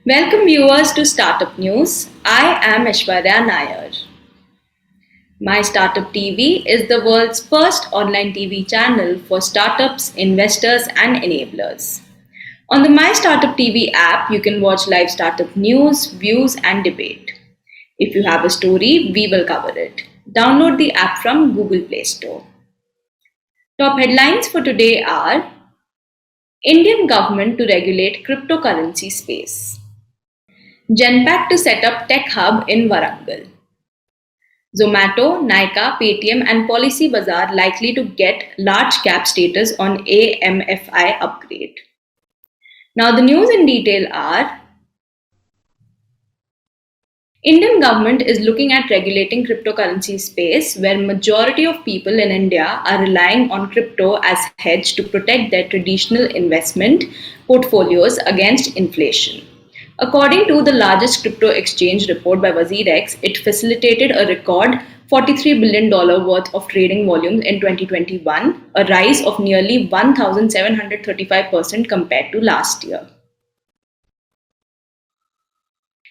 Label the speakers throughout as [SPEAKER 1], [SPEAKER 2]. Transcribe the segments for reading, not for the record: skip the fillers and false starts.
[SPEAKER 1] Welcome viewers to Startup News. I am Aishwarya Nair. My Startup TV is the world's first online TV channel for startups, investors, and enablers. On the My Startup TV app, you can watch live startup news, views, and debate. If you have a story, we will cover it. Download the app from Google Play Store. Top headlines for today are Indian government to regulate cryptocurrency space. Genpact to set up tech hub in Warangal. Zomato, Nykaa, Paytm and Policybazaar likely to get large cap status on AMFI upgrade. Now the news in detail are Indian government is looking at regulating cryptocurrency space where majority of people in India are relying on crypto as hedge to protect their traditional investment portfolios against inflation. According to the largest crypto exchange report by WazirX, it facilitated a record $43 billion worth of trading volumes in 2021, a rise of nearly 1,735% compared to last year.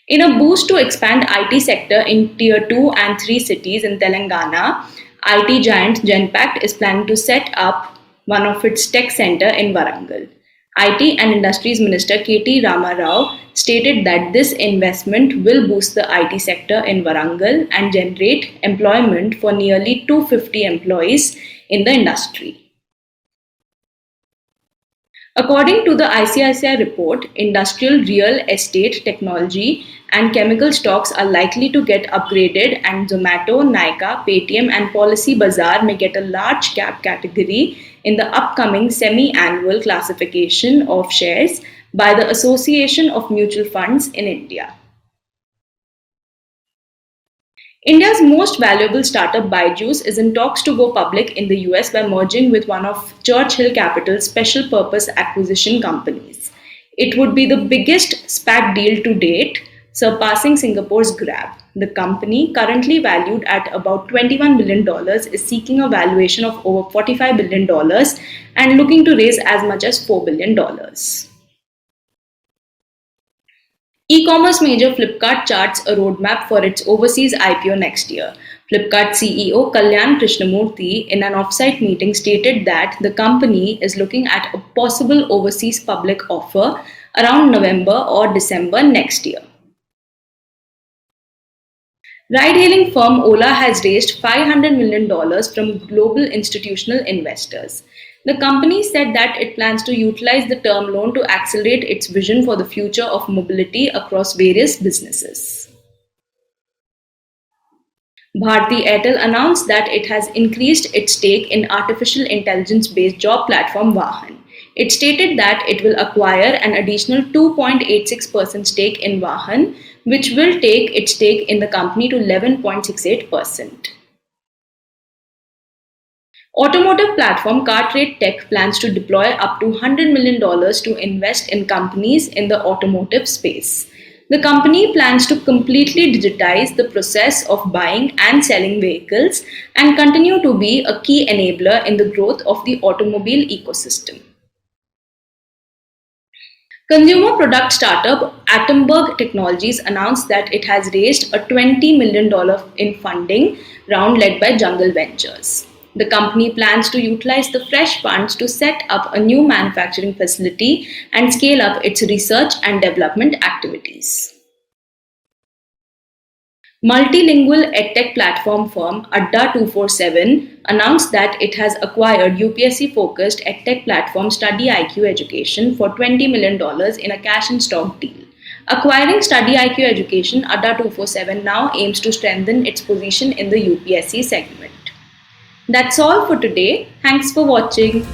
[SPEAKER 1] In a boost to expand IT sector in Tier 2 and 3 cities in Telangana, IT giant Genpact is planning to set up one of its tech center in Warangal. IT and Industries Minister K.T. Rama Rao stated that this investment will boost the IT sector in Warangal and generate employment for nearly 250 employees in the industry. According to the ICICI report, industrial real estate, technology, and chemical stocks are likely to get upgraded, and Zomato, Nykaa, Paytm, and Policybazaar may get a large cap category in the upcoming semi-annual classification of shares by the Association of Mutual Funds in India. India's most valuable startup Byju's is in talks to go public in the US by merging with one of Churchill Capital's special purpose acquisition companies. It would be the biggest SPAC deal to date, surpassing Singapore's Grab. The company, currently valued at about $21 billion, is seeking a valuation of over $45 billion and looking to raise as much as $4 billion. E-commerce major Flipkart charts a roadmap for its overseas IPO next year. Flipkart CEO Kalyan Krishnamurthy, in an offsite meeting, stated that the company is looking at a possible overseas public offer around November or December next year. Ride-hailing firm Ola has raised $500 million from global institutional investors. The company said that it plans to utilize the term loan to accelerate its vision for the future of mobility across various businesses. Bharti Airtel announced that it has increased its stake in artificial intelligence-based job platform Vahan. It stated that it will acquire an additional 2.86% stake in Vahan, which will take its stake in the company to 11.68%. Automotive platform Cartrade Tech plans to deploy up to $100 million to invest in companies in the automotive space. The company plans to completely digitize the process of buying and selling vehicles and continue to be a key enabler in the growth of the automobile ecosystem. Consumer product startup Atomberg Technologies announced that it has raised a $20 million in funding round led by Jungle Ventures. The company plans to utilize the fresh funds to set up a new manufacturing facility and scale up its research and development activities. Multilingual edtech platform firm Adda247 announced that it has acquired UPSC-focused edtech platform StudyIQ Education for $20 million in a cash and stock deal. Acquiring StudyIQ Education, Adda247 now aims to strengthen its position in the UPSC segment. That's all for today. Thanks for watching.